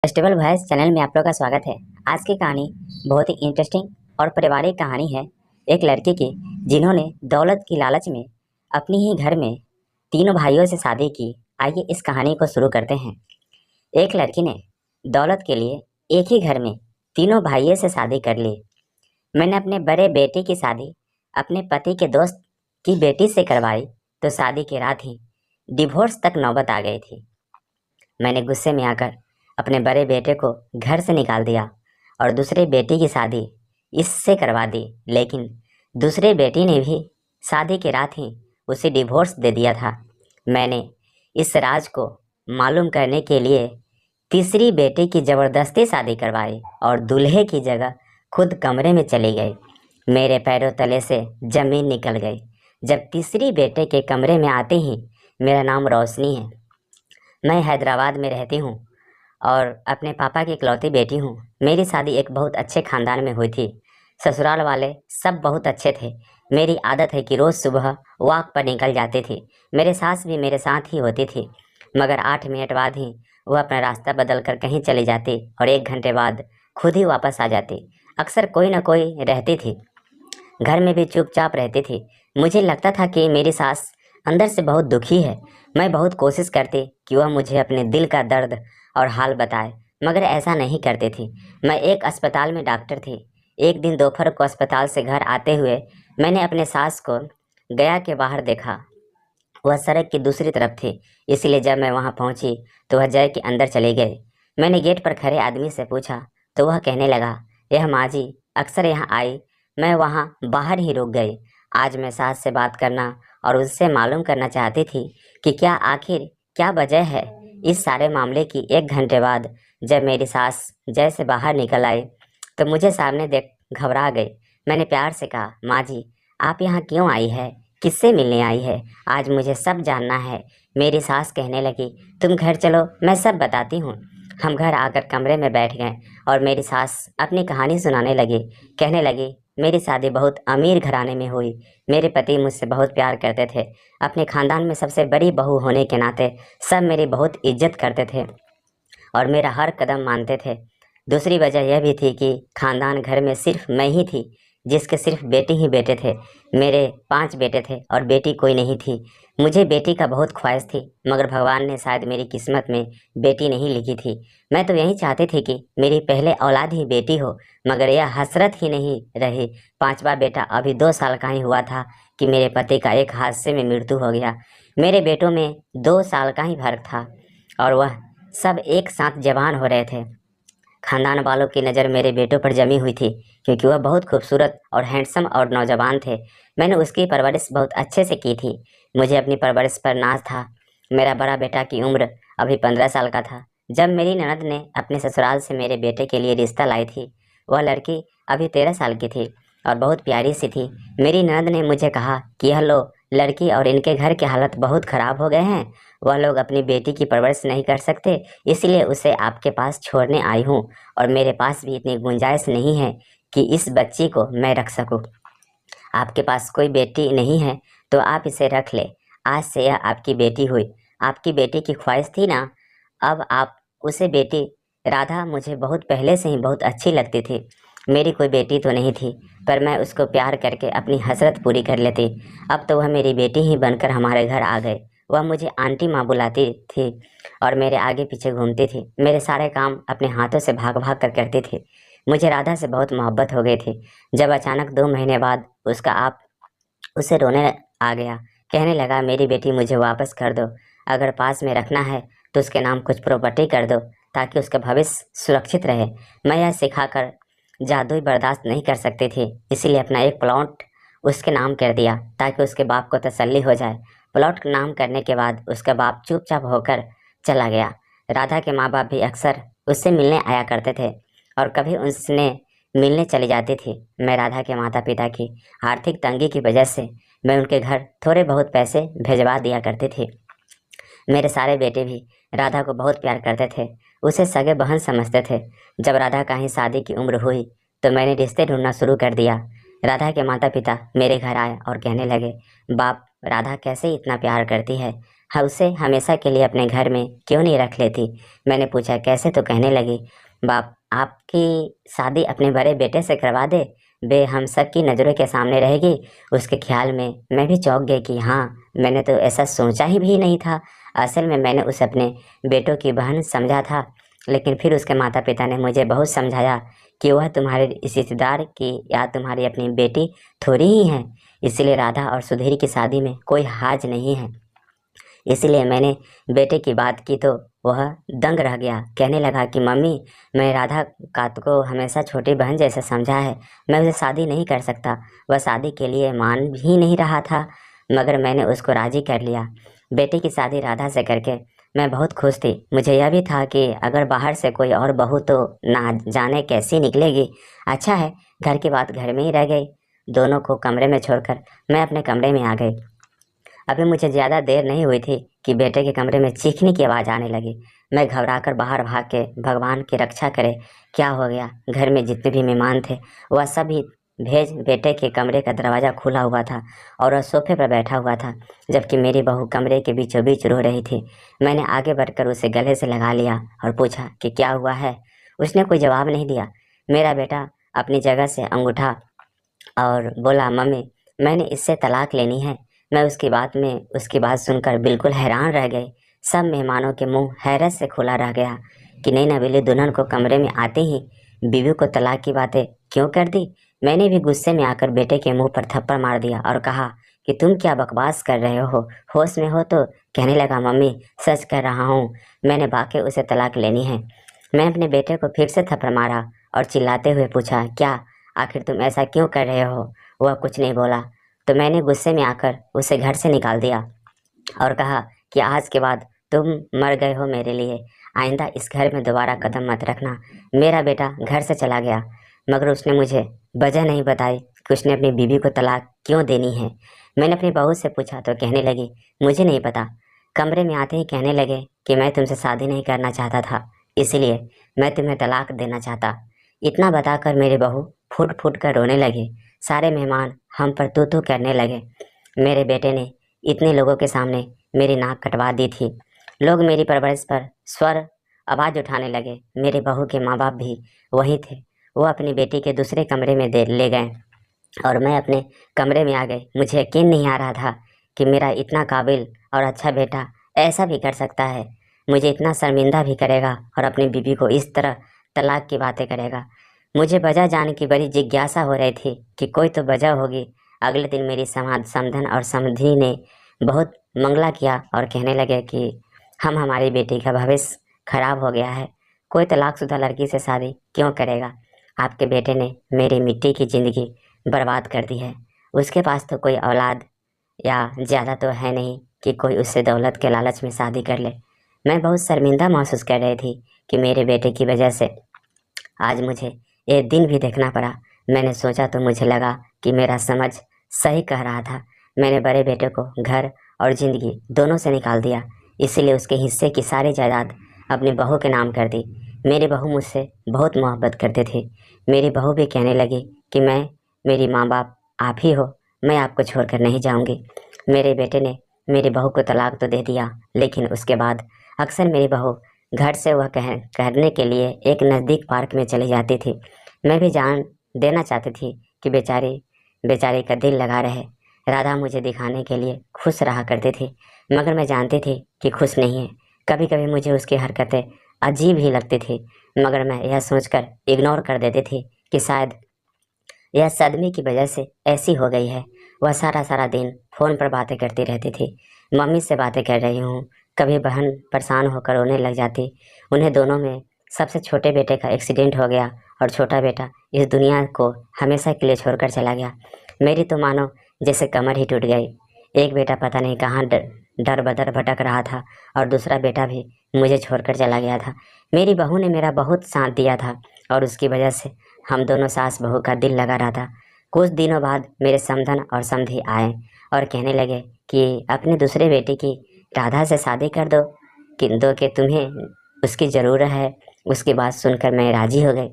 Festival voice channel में आप लोग का स्वागत है। आज की कहानी बहुत ही इंटरेस्टिंग और पारिवारिक कहानी है एक लड़के की जिन्होंने दौलत की लालच में अपनी ही घर में तीनों भाइयों से शादी की। आइए इस कहानी को शुरू करते हैं। एक लड़की ने दौलत के लिए एक ही घर में तीनों भाइयों से शादी कर ली। मैंने अपने बड़े बेटे की शादी अपने पति के दोस्त की बेटी से करवाई तो शादी की रात ही डिवोर्स तक नौबत आ गई थी। मैंने गुस्से में आकर अपने बड़े बेटे को घर से निकाल दिया और दूसरे बेटी की शादी इससे करवा दी, लेकिन दूसरे बेटी ने भी शादी की रात ही उसे डिवोर्स दे दिया था। मैंने इस राज को मालूम करने के लिए तीसरी बेटी की ज़बरदस्ती शादी करवाई और दूल्हे की जगह खुद कमरे में चली गई। मेरे पैरों तले से ज़मीन निकल गई जब तीसरी बेटे के कमरे में आते ही मेरा नाम रोशनी है। मैं हैदराबाद में रहती हूँ और अपने पापा की इकलौती बेटी हूँ। मेरी शादी एक बहुत अच्छे ख़ानदान में हुई थी। ससुराल वाले सब बहुत अच्छे थे। मेरी आदत है कि रोज़ सुबह वॉक पर निकल जाती थी। मेरे सास भी मेरे साथ ही होती थी, मगर 8 मिनट बाद ही वह अपना रास्ता बदल कर कहीं चली जाती और 1 घंटे बाद खुद ही वापस आ जाती। अक्सर कोई न कोई रहती थी। घर में भी चुपचाप रहती थी। मुझे लगता था कि मेरी सास अंदर से बहुत दुखी है। मैं बहुत कोशिश करती कि वह मुझे अपने दिल का दर्द और हाल बताए, मगर ऐसा नहीं करती थी। मैं एक अस्पताल में डॉक्टर थी। एक दिन दोपहर को अस्पताल से घर आते हुए मैंने अपने सास को गया के बाहर देखा। वह सड़क की दूसरी तरफ थी, इसलिए जब मैं वहां पहुंची तो वह जय के अंदर चले गए। मैंने गेट पर खड़े आदमी से पूछा तो वह कहने लगा, यह माँ जी अक्सर यहाँ आई। मैं वहाँ बाहर ही रुक गई। आज मैं सास से बात करना और उससे मालूम करना चाहती थी कि आखिर क्या वजह है इस सारे मामले की। 1 घंटे बाद जब मेरी सास जय से बाहर निकल आई तो मुझे सामने देख घबरा गई। मैंने प्यार से कहा, माँ जी आप यहाँ क्यों आई है, किससे मिलने आई है, आज मुझे सब जानना है। मेरी सास कहने लगी, तुम घर चलो मैं सब बताती हूँ। हम घर आकर कमरे में बैठ गए और मेरी सास अपनी कहानी सुनाने लगी। कहने लगी, मेरी शादी बहुत अमीर घराने में हुई। मेरे पति मुझसे बहुत प्यार करते थे। अपने खानदान में सबसे बड़ी बहू होने के नाते सब मेरी बहुत इज्जत करते थे और मेरा हर कदम मानते थे। दूसरी वजह यह भी थी कि खानदान घर में सिर्फ मैं ही थी जिसके सिर्फ बेटे ही बेटे थे। मेरे 5 बेटे थे और बेटी कोई नहीं थी। मुझे बेटी का बहुत ख्वाहिश थी, मगर भगवान ने शायद मेरी किस्मत में बेटी नहीं लिखी थी। मैं तो यही चाहती थी कि मेरी पहले औलाद ही बेटी हो, मगर यह हसरत ही नहीं रही। 5वां बेटा अभी 2 साल का ही हुआ था कि मेरे पति का एक हादसे में मृत्यु हो गया। मेरे बेटों में 2 साल का ही फर्क था और वह सब एक साथ जवान हो रहे थे। खानदान वालों की नज़र मेरे बेटों पर जमी हुई थी क्योंकि वह बहुत खूबसूरत और हैंडसम और नौजवान थे। मैंने उसकी परवरिश बहुत अच्छे से की थी। मुझे अपनी परवरिश पर नाज था। मेरा बड़ा बेटा की उम्र अभी 15 साल का था जब मेरी ननद ने अपने ससुराल से मेरे बेटे के लिए रिश्ता लाई थी। वह लड़की अभी 13 साल की थी और बहुत प्यारी सी थी। मेरी ननद ने मुझे कहा कि यह लो लड़की और इनके घर की हालत बहुत ख़राब हो गए हैं। वह लोग अपनी बेटी की परवरिश नहीं कर सकते, इसलिए उसे आपके पास छोड़ने आई हूँ और मेरे पास भी इतनी गुंजाइश नहीं है कि इस बच्ची को मैं रख सकूँ। आपके पास कोई बेटी नहीं है तो आप इसे रख ले। आज से यह आपकी बेटी हुई। आपकी बेटी की ख्वाहिश थी ना, अब आप उसे बेटी। राधा मुझे बहुत पहले से ही बहुत अच्छी लगती थी। मेरी कोई बेटी तो नहीं थी, पर मैं उसको प्यार करके अपनी हसरत पूरी कर लेती। अब तो वह मेरी बेटी ही बनकर हमारे घर आ गए। वह मुझे आंटी माँ बुलाती थी और मेरे आगे पीछे घूमती थी। मेरे सारे काम अपने हाथों से भाग भाग कर करती थी। मुझे राधा से बहुत मोहब्बत हो गई थी। जब अचानक 2 महीने बाद उसका आप उसे रोने आ गया। कहने लगा, मेरी बेटी मुझे वापस कर दो। अगर पास में रखना है तो उसके नाम कुछ प्रॉपर्टी कर दो ताकि उसका भविष्य सुरक्षित रहे। मैं यह सिखाकर जादुई बर्दाश्त नहीं कर सकती थी, इसीलिए अपना एक प्लॉट उसके नाम कर दिया ताकि उसके बाप को तसल्ली हो जाए। प्लॉट नाम करने के बाद उसका बाप चुपचाप होकर चला गया। राधा के माँ बाप भी अक्सर उससे मिलने आया करते थे और कभी उसने मिलने चली जाती थी। मैं राधा के माता पिता की आर्थिक तंगी की वजह से मैं उनके घर थोड़े बहुत पैसे भिजवा दिया करती थी। मेरे सारे बेटे भी राधा को बहुत प्यार करते थे, उसे सगे बहन समझते थे। जब राधा का ही शादी की उम्र हुई तो मैंने रिश्ते ढूंढना शुरू कर दिया। राधा के माता पिता मेरे घर आए और कहने लगे, बाप राधा कैसे इतना प्यार करती है, हाँ, उसे हमेशा के लिए अपने घर में क्यों नहीं रख लेती। मैंने पूछा कैसे, तो कहने लगी, बाप आपकी शादी अपने बड़े बेटे से करवा दे, वे हम सब की नज़रों के सामने रहेगी। उसके ख्याल में मैं भी चौंक गई कि हाँ, मैंने तो ऐसा सोचा ही भी नहीं था। असल में मैंने उसे अपने बेटों की बहन समझा था, लेकिन फिर उसके माता पिता ने मुझे बहुत समझाया कि वह तुम्हारे इस रिश्तेदार की या तुम्हारी अपनी बेटी थोड़ी ही है, इसलिए राधा और सुधीर की शादी में कोई हाज नहीं है। इसलिए मैंने बेटे की बात की तो वह दंग रह गया। कहने लगा कि मम्मी, मैं राधा कात को हमेशा छोटी बहन जैसा समझा है, मैं उसे शादी नहीं कर सकता। वह शादी के लिए मान ही नहीं रहा था, मगर मैंने उसको राज़ी कर लिया। बेटे की शादी राधा से करके मैं बहुत खुश थी। मुझे यह भी था कि अगर बाहर से कोई और बहू तो ना जाने कैसी निकलेगी। अच्छा है, घर की बात घर में ही रह गई। दोनों को कमरे में छोड़कर मैं अपने कमरे में आ गई। अभी मुझे ज़्यादा देर नहीं हुई थी कि बेटे के कमरे में चीखने की आवाज़ आने लगी। मैं घबराकर बाहर भाग के, भगवान की रक्षा करे, क्या हो गया। घर में जितने भी मेहमान थे वह सभी भेज बेटे के कमरे का दरवाज़ा खुला हुआ था और वह सोफे पर बैठा हुआ था, जबकि मेरी बहू कमरे के बीचों बीच रो रही थी। मैंने आगे बढ़कर उसे गले से लगा लिया और पूछा कि क्या हुआ है। उसने कोई जवाब नहीं दिया। मेरा बेटा अपनी जगह से अंगूठा और बोला, मम्मी, मैंने इससे तलाक लेनी है। मैं उसकी बात सुनकर बिल्कुल हैरान रह गई। सब मेहमानों के मुंह हैरत से खुला रह गया कि नई नवेली दुल्हन को कमरे में आते ही बीवी को तलाक की बातें क्यों कर दी। मैंने भी गुस्से में आकर बेटे के मुंह पर थप्पड़ मार दिया और कहा कि तुम क्या बकवास कर रहे हो, होश में हो तो। कहने लगा, मम्मी, सच कह रहा हूँ, मैंने वाकई उसे तलाक लेनी है। मैं अपने बेटे को फिर से थप्पड़ मारा और चिल्लाते हुए पूछा, क्या, आखिर तुम ऐसा क्यों कर रहे हो। वह कुछ नहीं बोला तो मैंने गुस्से में आकर उसे घर से निकाल दिया और कहा कि आज के बाद तुम मर गए हो मेरे लिए। आइंदा इस घर में दोबारा कदम मत रखना। मेरा बेटा घर से चला गया, मगर उसने मुझे वजह नहीं बताई कि उसने अपनी बीवी को तलाक क्यों देनी है। मैंने अपनी बहू से पूछा तो कहने लगी, मुझे नहीं पता। कमरे में आते ही कहने लगे कि मैं तुमसे शादी नहीं करना चाहता था, इसलिए मैं तुम्हें तलाक देना चाहता। इतना बताकर मेरी बहू फूट फूट कर रोने लगी। सारे मेहमान हम पर तू तू करने लगे। मेरे बेटे ने इतने लोगों के सामने मेरी नाक कटवा दी थी। लोग मेरी परवरिश पर स्वर आवाज़ उठाने लगे। मेरे बहू के माँ बाप भी वहीं थे। वो अपनी बेटी के दूसरे कमरे में दे ले गए और मैं अपने कमरे में आ गई। मुझे यकीन नहीं आ रहा था कि मेरा इतना काबिल और अच्छा बेटा ऐसा भी कर सकता है, मुझे इतना शर्मिंदा भी करेगा और अपनी बीवी को इस तरह तलाक की बातें करेगा। मुझे वजह जानने की बड़ी जिज्ञासा हो रही थी कि कोई तो वजह होगी। अगले दिन मेरी समधन और समधी ने बहुत मंगला किया और कहने लगे कि हमारी बेटी का भविष्य खराब हो गया है, कोई तलाकशुदा लड़की से शादी क्यों करेगा। आपके बेटे ने मेरी मिट्टी की ज़िंदगी बर्बाद कर दी है। उसके पास तो कोई औलाद या ज़्यादा तो है नहीं कि कोई उससे दौलत के लालच में शादी कर ले। मैं बहुत शर्मिंदा महसूस कर रही थी कि मेरे बेटे की वजह से आज मुझे ये दिन भी देखना पड़ा। मैंने सोचा तो मुझे लगा कि मेरा समझ सही कह रहा था। मैंने बड़े बेटे को घर और ज़िंदगी दोनों से निकाल दिया, इसीलिए उसके हिस्से की सारी जायदाद अपनी बहू के नाम कर दी। मेरी बहू मुझसे बहुत मोहब्बत करते थे। मेरी बहू भी कहने लगी कि मेरी माँ बाप आप ही हो, मैं आपको छोड़कर नहीं जाऊंगी। मेरे बेटे ने मेरी बहू को तलाक तो दे दिया, लेकिन उसके बाद अक्सर मेरी बहू घर से वह कहने के लिए एक नज़दीक पार्क में चली जाती थी। मैं भी जान देना चाहती थी कि बेचारी का दिल लगा रहे। राधा मुझे दिखाने के लिए खुश रहा करती थी, मगर मैं जानती थी कि खुश नहीं है। कभी कभी मुझे उसकी हरकतें अजीब ही लगती थी, मगर मैं यह सोचकर इग्नोर कर देती थी कि शायद यह सदमे की वजह से ऐसी हो गई है। वह सारा सारा दिन फ़ोन पर बातें करती रहती थी। मम्मी से बातें कर रही हूँ, कभी बहन परेशान होकर रोने लग जाती। उन्हें दोनों में सबसे छोटे बेटे का एक्सीडेंट हो गया और छोटा बेटा इस दुनिया को हमेशा के लिए छोड़कर चला गया। मेरी तो मानो जैसे कमर ही टूट गई। एक बेटा पता नहीं कहाँ दर बदर भटक रहा था और दूसरा बेटा भी मुझे छोड़कर चला गया था। मेरी बहू ने मेरा बहुत साथ दिया था और उसकी वजह से हम दोनों सास बहू का दिल लगा रहा था। कुछ दिनों बाद मेरे समधन और समधी आए और कहने लगे कि अपने दूसरे बेटे की राधा से शादी कर दो कि तुम्हें उसकी ज़रूरत है। उसकी बात सुनकर मैं राज़ी हो गई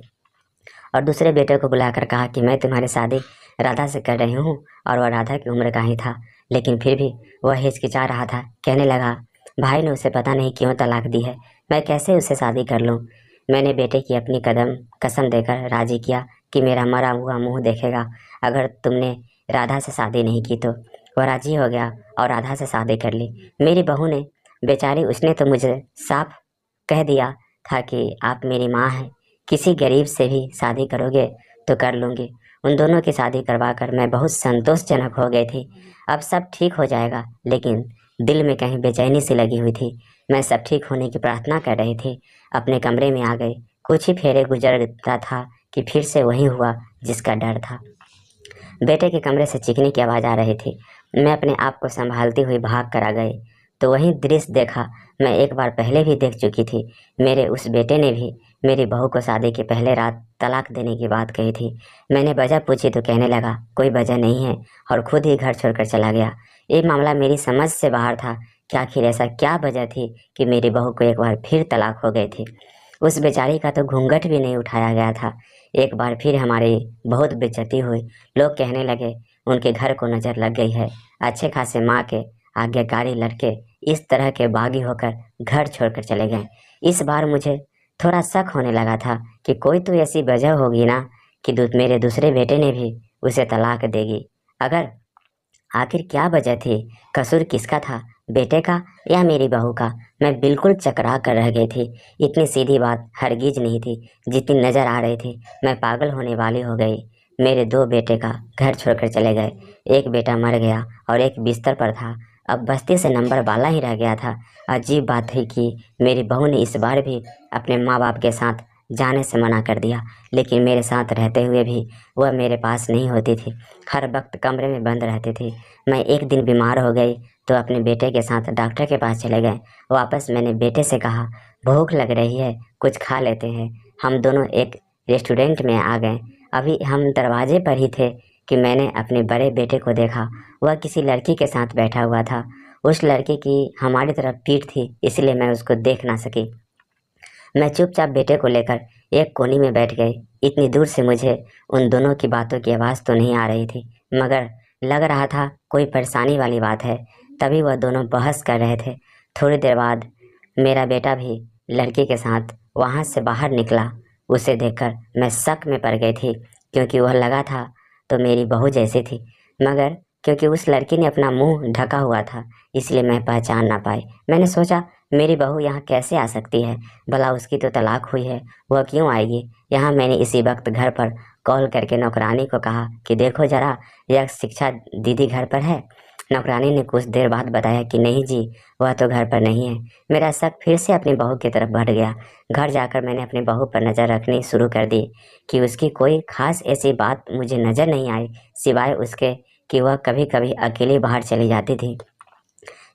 और दूसरे बेटे को बुलाकर कहा कि मैं तुम्हारी शादी राधा से कर रही हूँ। और वह राधा की उम्र का ही था, लेकिन फिर भी वह हिचकिचा रहा था। कहने लगा भाई ने उसे पता नहीं क्यों तलाक दी है। मैं कैसे उससे शादी कर लूँ। मैंने बेटे की अपनी कसम देकर राजी किया कि मेरा मरा हुआ मुंह देखेगा अगर तुमने राधा से शादी नहीं की तो। वह राजी हो गया और राधा से शादी कर ली। मेरी बहू ने, बेचारी, उसने तो मुझे साफ कह दिया था कि आप मेरी माँ हैं, किसी गरीब से भी शादी करोगे तो कर लूँगी। उन दोनों की शादी करवा कर मैं बहुत संतोषजनक हो गई थी। अब सब ठीक हो जाएगा, लेकिन दिल में कहीं बेचैनी सी लगी हुई थी। मैं सब ठीक होने की प्रार्थना कर रही थी। अपने कमरे में आ गई। कुछ ही फेरे गुजरता था कि फिर से वही हुआ जिसका डर था। बेटे के कमरे से चीखने की आवाज़ आ रही थी। मैं अपने आप को संभालती हुई भाग कर आ गई तो वही दृश्य देखा मैं एक बार पहले भी देख चुकी थी। मेरे उस बेटे ने भी मेरी बहू को शादी के पहले रात तलाक देने की बात कही थी। मैंने वजह पूछी तो कहने लगा कोई वजह नहीं है और खुद ही घर छोड़कर चला गया। ये मामला मेरी समझ से बाहर था कि आखिर ऐसा क्या वजह थी कि मेरी बहू को एक बार फिर तलाक हो गई थी। उस बेचारी का तो घूंघट भी नहीं उठाया गया था। एक बार फिर हमारी बहुत बेइज्जती हुई। लोग कहने लगे उनके घर को नज़र लग गई है। अच्छे खासे माँ के आज्ञाकारी लड़के इस तरह के बागी होकर घर छोड़कर चले गए। इस बार मुझे थोड़ा शक होने लगा था कि कोई तो ऐसी वजह होगी ना कि मेरे दूसरे बेटे ने भी उसे तलाक देगी। अगर आखिर क्या वजह थी, कसूर किसका था, बेटे का या मेरी बहू का। मैं बिल्कुल चकरा कर रह गई थी। इतनी सीधी बात हरगिज नहीं थी जितनी नज़र आ रही थी। मैं पागल होने वाली हो गई। मेरे दो बेटे का घर छोड़कर चले गए। एक बेटा मर गया और एक बिस्तर पर था। अब बस्ती से नंबर वाला ही रह गया था। अजीब बात है कि मेरी बहू ने इस बार भी अपने माँ बाप के साथ जाने से मना कर दिया, लेकिन मेरे साथ रहते हुए भी वह मेरे पास नहीं होती थी। हर वक्त कमरे में बंद रहती थी। मैं एक दिन बीमार हो गई तो अपने बेटे के साथ डॉक्टर के पास चले गए। वापस मैंने बेटे से कहा भूख लग रही है, कुछ खा लेते हैं। हम दोनों एक रेस्टोरेंट में आ गए। अभी हम दरवाजे पर ही थे कि मैंने अपने बड़े बेटे को देखा। वह किसी लड़की के साथ बैठा हुआ था। उस लड़की की हमारी तरफ पीठ थी, इसलिए मैं उसको देख ना सकी। मैं चुपचाप बेटे को लेकर एक कोने में बैठ गई। इतनी दूर से मुझे उन दोनों की बातों की आवाज़ तो नहीं आ रही थी, मगर लग रहा था कोई परेशानी वाली बात है। तभी वह दोनों बहस कर रहे थे। थोड़ी देर बाद मेरा बेटा भी लड़की के साथ वहाँ से बाहर निकला। उसे देखकर मैं शक में पड़ गई थी, क्योंकि वह लगा था तो मेरी बहू जैसी थी, मगर क्योंकि उस लड़की ने अपना मुंह ढका हुआ था इसलिए मैं पहचान ना पाई। मैंने सोचा मेरी बहू यहाँ कैसे आ सकती है, भला उसकी तो तलाक हुई है, वह क्यों आएगी यहाँ। मैंने इसी वक्त घर पर कॉल करके नौकरानी को कहा कि देखो ज़रा यह शिक्षा दीदी घर पर है। नौकरानी ने कुछ देर बाद बताया कि नहीं जी, वह तो घर पर नहीं है। मेरा शक फिर से अपनी बहू की तरफ बढ़ गया। घर जाकर मैंने अपनी बहू पर नज़र रखनी शुरू कर दी कि उसकी कोई खास ऐसी बात मुझे नज़र नहीं आई, सिवाय उसके कि वह कभी कभी अकेली बाहर चली जाती थी।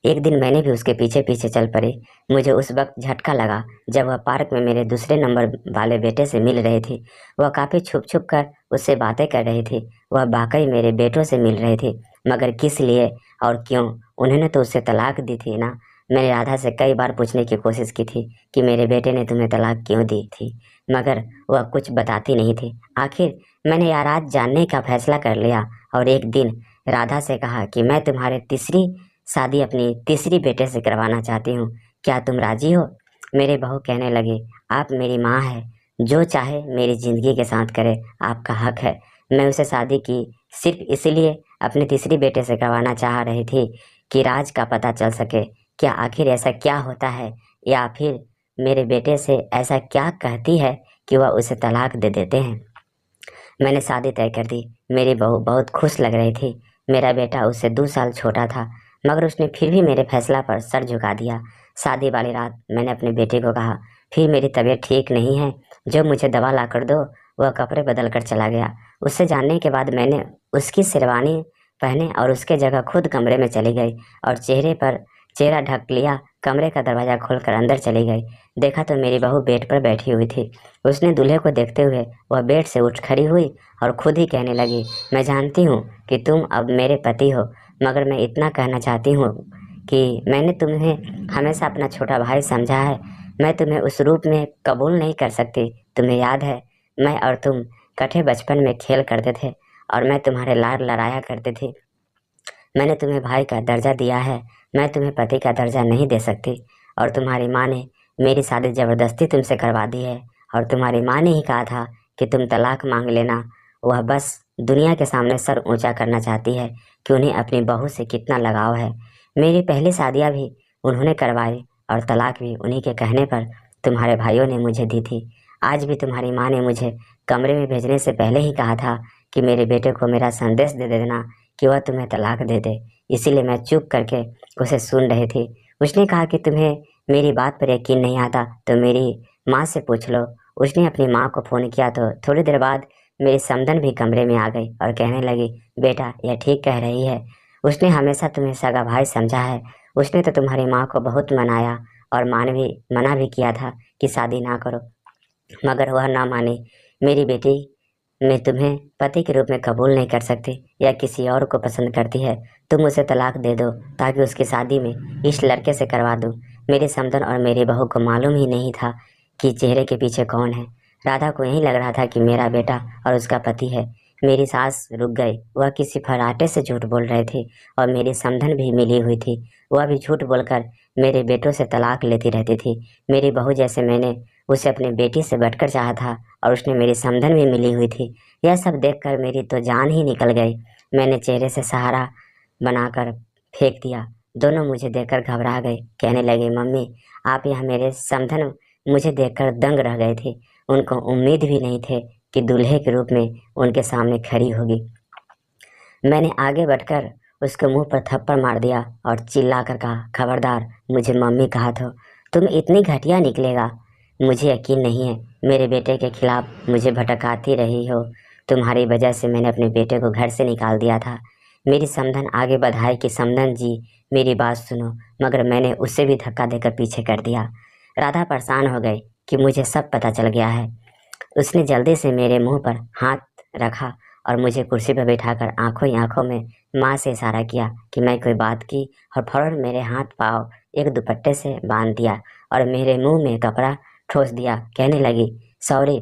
एक दिन मैंने भी उसके पीछे पीछे चल पड़ी। मुझे उस वक्त झटका लगा जब वह पार्क में मेरे दूसरे नंबर वाले बेटे से मिल रही थी। वह काफ़ी छुप छुप कर उससे बातें कर रही थी। वह वाकई मेरे बेटों से मिल रही थी, मगर किस लिए और क्यों। उन्होंने तो उससे तलाक दी थी ना। मैंने राधा से कई बार पूछने की कोशिश की थी कि मेरे बेटे ने तुम्हें तलाक क्यों दी थी, मगर वह कुछ बताती नहीं थी। आखिर मैंने यह रात जानने का फैसला कर लिया और एक दिन राधा से कहा कि मैं तुम्हारे तीसरी शादी अपनी तीसरी बेटे से करवाना चाहती हूँ, क्या तुम राजी हो। मेरे बहू कहने लगे आप मेरी माँ है, जो चाहे मेरी ज़िंदगी के साथ करे, आपका हक है। मैं उसे शादी की सिर्फ इसलिए अपने तीसरी बेटे से करवाना चाह रही थी कि राज का पता चल सके, क्या आखिर ऐसा क्या होता है, या फिर मेरे बेटे से ऐसा क्या कहती है कि वह उसे तलाक दे देते हैं। मैंने शादी तय कर दी। मेरी बहू बहुत खुश लग रही थी। मेरा बेटा उससे 2 साल छोटा था, मगर उसने फिर भी मेरे फैसला पर सर झुका दिया। शादी वाली रात मैंने अपने बेटे को कहा फिर मेरी तबीयत ठीक नहीं है, जो मुझे दवा ला कर दो। वह कपड़े बदल कर चला गया। उससे जानने के बाद मैंने उसकी शेरवानी पहने और उसके जगह खुद कमरे में चली गई और चेहरे पर चेहरा ढक लिया। कमरे का दरवाज़ा खोलकर अंदर चली गई। देखा तो मेरी बहू बेड पर बैठी हुई थी। उसने दूल्हे को देखते हुए वह बेड से उठ खड़ी हुई और खुद ही कहने लगी मैं जानती हूँ कि तुम अब मेरे पति हो, मगर मैं इतना कहना चाहती हूँ कि मैंने तुम्हें हमेशा अपना छोटा भाई समझा है। मैं तुम्हें उस रूप में कबूल नहीं कर सकती। तुम्हें याद है मैं और तुम इकट्ठे बचपन में खेल करते थे और मैं तुम्हारे लाड लड़ाया करती थी। मैंने तुम्हें भाई का दर्जा दिया है, मैं तुम्हें पति का दर्जा नहीं दे सकती। और तुम्हारी माँ ने मेरी शादी ज़बरदस्ती तुमसे करवा दी है। और तुम्हारी माँ ने ही कहा था कि तुम तलाक मांग लेना। वह बस दुनिया के सामने सर ऊंचा करना चाहती है कि उन्हें अपनी बहू से कितना लगाव है। मेरी पहली शादियाँ भी उन्होंने करवाई और तलाक भी उन्हीं के कहने पर तुम्हारे भाइयों ने मुझे दी थी। आज भी तुम्हारी माँ ने मुझे कमरे में भेजने से पहले ही कहा था कि मेरे बेटे को मेरा संदेश दे देना कि वह तुम्हें तलाक दे दे। इसीलिए मैं चुप करके उसे सुन रही थी। उसने कहा कि तुम्हें मेरी बात पर यकीन नहीं आता तो मेरी माँ से पूछ लो। उसने अपनी माँ को फ़ोन किया तो थोड़ी देर बाद मेरी समधन भी कमरे में आ गई और कहने लगी, बेटा यह ठीक कह रही है, उसने हमेशा तुम्हें सगा भाई समझा है। उसने तो तुम्हारी माँ को बहुत मनाया और मना भी किया था कि शादी ना करो, मगर वह ना मानी। मेरी बेटी मैं तुम्हें पति के रूप में कबूल नहीं कर सकती या किसी और को पसंद करती है। तुम उसे तलाक दे दो ताकि उसकी शादी में इस लड़के से करवा दूँ। मेरे समधन और मेरी बहू को मालूम ही नहीं था कि चेहरे के पीछे कौन है। राधा को यही लग रहा था कि मेरा बेटा और उसका पति है। मेरी सास रुक गई, वह किसी फर्राटे से झूठ बोल रहे थे और मेरी समधन भी मिली हुई थी। वह भी झूठ बोलकर मेरे बेटों से तलाक लेती रहती थी। मेरी बहू जैसे मैंने उसे अपनी बेटी से बढ़कर चाहा था और उसने मेरी समधन भी मिली हुई थी। यह सब देखकर मेरी तो जान ही निकल गई। मैंने चेहरे से सहारा बनाकर फेंक दिया। दोनों मुझे देखकर घबरा गए, कहने लगे, मम्मी आप यहाँ। मेरे समधन मुझे देखकर दंग रह गए थे। उनको उम्मीद भी नहीं थे कि दूल्हे के रूप में उनके सामने खड़ी होगी। मैंने आगे बढ़कर उसके मुंह पर थप्पड़ मार दिया और चिल्लाकर कहा, खबरदार मुझे मम्मी कहा तो तुम इतनी घटिया निकलेगा। मुझे यकीन नहीं है, मेरे बेटे के खिलाफ मुझे भटकाती रही हो। तुम्हारी वजह से मैंने अपने बेटे को घर से निकाल दिया था। मेरी समधन आगे बढ़ाई कि समधन जी मेरी बात सुनो, मगर मैंने उसे भी धक्का देकर पीछे कर दिया। राधा परेशान हो गई कि मुझे सब पता चल गया है। उसने जल्दी से मेरे मुंह पर हाथ रखा और मुझे कुर्सी पर बैठाकर आंखों ही आंखों में माँ से इशारा किया कि मैं कोई बात की और फौरन मेरे हाथ पाँव एक दुपट्टे से बांध दिया और मेरे मुंह में कपड़ा ठोस दिया। कहने लगी, सॉरी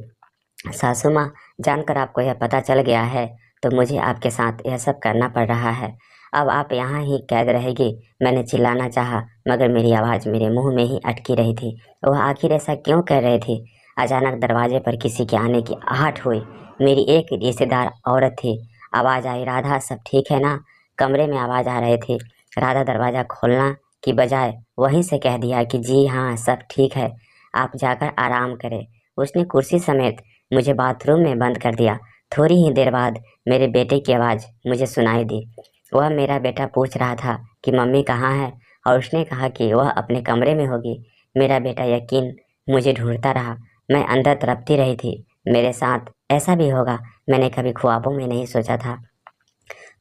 सासू माँ, जानकर आपको यह पता चल गया है तो मुझे आपके साथ यह सब करना पड़ रहा है। अब आप यहाँ ही कैद रहेगी। मैंने चिल्लाना चाहा मगर मेरी आवाज़ मेरे मुंह में ही अटकी रही थी। वह आखिर ऐसा क्यों कर रहे थे? अचानक दरवाजे पर किसी के आने की आहट हुई। मेरी एक रिश्तेदार औरत थी। आवाज़ आई, राधा सब ठीक है ना? कमरे में आवाज़ आ रहे थे। राधा दरवाज़ा खोलना की बजाय वहीं से कह दिया कि जी हाँ सब ठीक है, आप जाकर आराम करें। उसने कुर्सी समेत मुझे बाथरूम में बंद कर दिया। थोड़ी ही देर बाद मेरे बेटे की आवाज़ मुझे सुनाई दी। वह मेरा बेटा पूछ रहा था कि मम्मी कहाँ है और उसने कहा कि वह अपने कमरे में होगी। मेरा बेटा यकीन मुझे ढूंढता रहा। मैं अंदर तड़पती रही थी। मेरे साथ ऐसा भी होगा मैंने कभी ख्वाबों में नहीं सोचा था।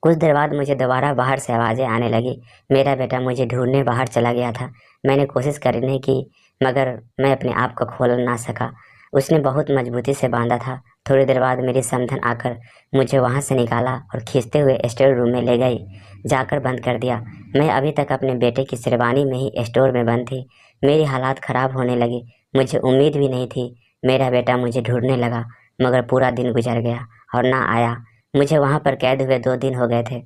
कुछ देर बाद मुझे दोबारा बाहर से आवाज़ें आने लगी। मेरा बेटा मुझे ढूंढने बाहर चला गया था। मैंने कोशिश करने की मगर मैं अपने आप को खोल ना सका। उसने बहुत मजबूती से बांधा था। थोड़ी देर बाद मेरी समधन आकर मुझे वहाँ से निकाला और खींचते हुए स्टोर रूम में ले गई। जाकर बंद कर दिया। मैं अभी तक अपने बेटे की शेरवानी में ही स्टोर में बंद थी। मेरी हालात ख़राब होने लगी। मुझे उम्मीद भी नहीं थी। मेरा बेटा मुझे ढूंढने लगा मगर पूरा दिन गुजर गया और ना आया। मुझे वहाँ पर कैद हुए 2 दिन हो गए थे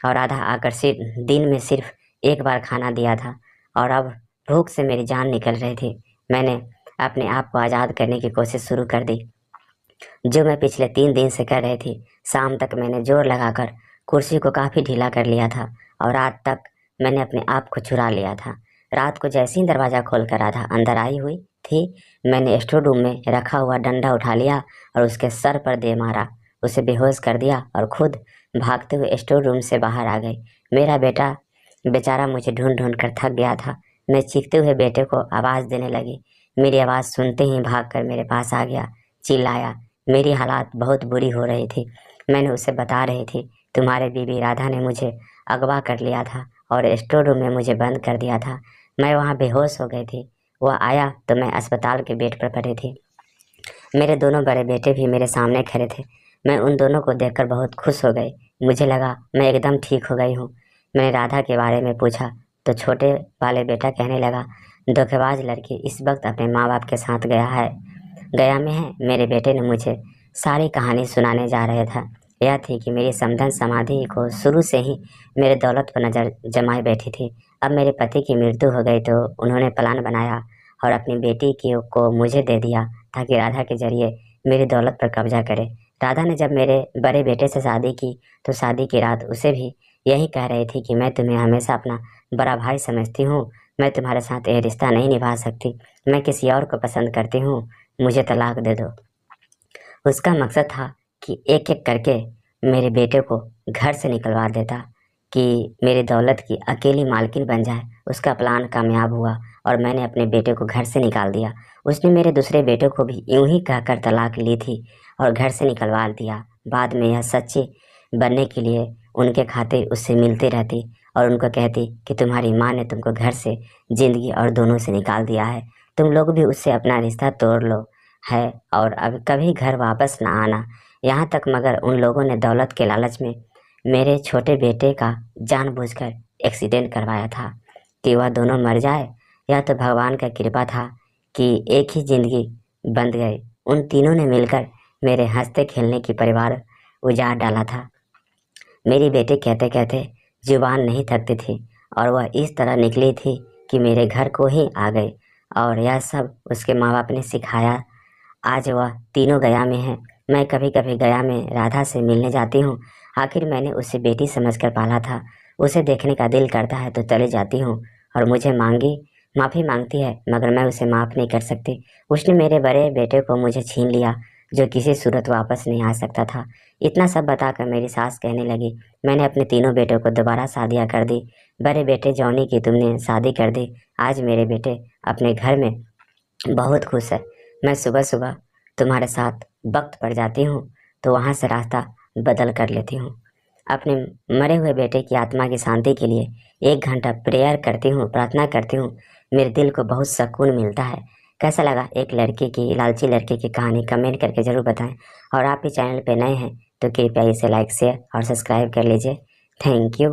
और आधा आकर्षित दिन में सिर्फ एक बार खाना दिया था और अब भूख से मेरी जान निकल रही थी। मैंने अपने आप को आज़ाद करने की कोशिश शुरू कर दी, जो मैं पिछले 3 दिन से कर रही थी। शाम तक मैंने जोर लगाकर कुर्सी को काफ़ी ढीला कर लिया था और रात तक मैंने अपने आप को छुड़ा लिया था। रात को जैसे ही दरवाज़ा खोलकर राधा अंदर आई हुई थी, मैंने स्टोर रूम में रखा हुआ डंडा उठा लिया और उसके सर पर दे मारा। उसे बेहोश कर दिया और खुद भागते हुए स्टोर रूम से बाहर आ गई। मेरा बेटा बेचारा मुझे ढूंढ ढूंढ कर थक गया था। मैं चीखते हुए बेटे को आवाज़ देने लगी। मेरी आवाज़ सुनते ही भागकर मेरे पास आ गया, चिल्लाया। मेरी हालात बहुत बुरी हो रही थी। मैंने उसे बता रही थी, तुम्हारे बीवी राधा ने मुझे अगवा कर लिया था और स्टोर रूम में मुझे बंद कर दिया था। मैं वहाँ बेहोश हो गई थी। वह आया तो मैं अस्पताल के बेड पर पड़ी थी। मेरे दोनों बड़े बेटे भी मेरे सामने खड़े थे। मैं उन दोनों को देखकर बहुत खुश हो गई। मुझे लगा मैं एकदम ठीक हो गई हूँ। मैंने राधा के बारे में पूछा तो छोटे वाले बेटा कहने लगा, धोखेबाज लड़की इस वक्त अपने माँ बाप के साथ गया में है। मेरे बेटे ने मुझे सारी कहानी सुनाने जा रहा था। यह थी कि मेरी समधन समाधि को शुरू से ही मेरे दौलत पर नज़र जमाए बैठी थी। अब मेरे पति की मृत्यु हो गई तो उन्होंने प्लान बनाया और अपनी बेटी को मुझे दे दिया ताकि राधा के जरिए मेरी दौलत पर कब्जा करे। राधा ने जब मेरे बड़े बेटे से शादी की तो शादी की रात उसे भी यही कह रही थी कि मैं तुम्हें हमेशा अपना बड़ा भाई समझती हूँ, मैं तुम्हारे साथ यह रिश्ता नहीं निभा सकती, मैं किसी और को पसंद करती हूँ, मुझे तलाक दे दो। उसका मकसद था कि एक एक करके मेरे बेटे को घर से निकलवा देता कि मेरी दौलत की अकेली मालकिन बन जाए। उसका प्लान कामयाब हुआ और मैंने अपने बेटे को घर से निकाल दिया। उसने मेरे दूसरे बेटे को भी यूं ही कहकर तलाक ली थी और घर से निकलवा दिया। बाद में यह सच्ची बनने के लिए उनके खातिर उससे मिलती रहती और उनको कहती कि तुम्हारी माँ ने तुमको घर से, ज़िंदगी और दोनों से निकाल दिया है, तुम लोग भी उससे अपना रिश्ता तोड़ लो है और अब कभी घर वापस ना आना। यहाँ तक मगर उन लोगों ने दौलत के लालच में मेरे छोटे बेटे का जानबूझकर एक्सीडेंट करवाया था कि वह दोनों मर जाए। यह तो भगवान का कृपा था कि एक ही ज़िंदगी बंध गई। उन तीनों ने मिलकर मेरे हंसते खेलने की परिवार उजाड़ डाला था। मेरी बेटी कहते कहते जुबान नहीं थकती थी और वह इस तरह निकली थी कि मेरे घर को ही आ गई और यह सब उसके माँ बाप ने सिखाया। आज वह तीनों गया में है। मैं कभी कभी गया में राधा से मिलने जाती हूँ। आखिर मैंने उसे बेटी समझकर पाला था। उसे देखने का दिल करता है तो चले जाती हूँ और मुझे माफ़ी मांगती है मगर मैं उसे माफ़ नहीं कर सकती। उसने मेरे बड़े बेटे को मुझे छीन लिया जो किसी सूरत वापस नहीं आ सकता था। इतना सब बताकर मेरी सास कहने लगी, मैंने अपने तीनों बेटों को दोबारा शादियाँ कर दी। बड़े बेटे जॉनी की तुमने शादी कर दी। आज मेरे बेटे अपने घर में बहुत खुश है। मैं सुबह सुबह तुम्हारे साथ वक्त पड़ जाती हूँ तो वहाँ से रास्ता बदल कर लेती हूँ। अपने मरे हुए बेटे की आत्मा की शांति के लिए 1 घंटा प्रेयर करती हूँ, प्रार्थना करती हूँ। मेरे दिल को बहुत सुकून मिलता है। कैसा लगा एक लड़की की, लालची लड़की की कहानी, कमेंट करके ज़रूर बताएं। और आप भी चैनल पे नए हैं तो कृपया इसे लाइक, शेयर और सब्सक्राइब कर लीजिए। Thank you.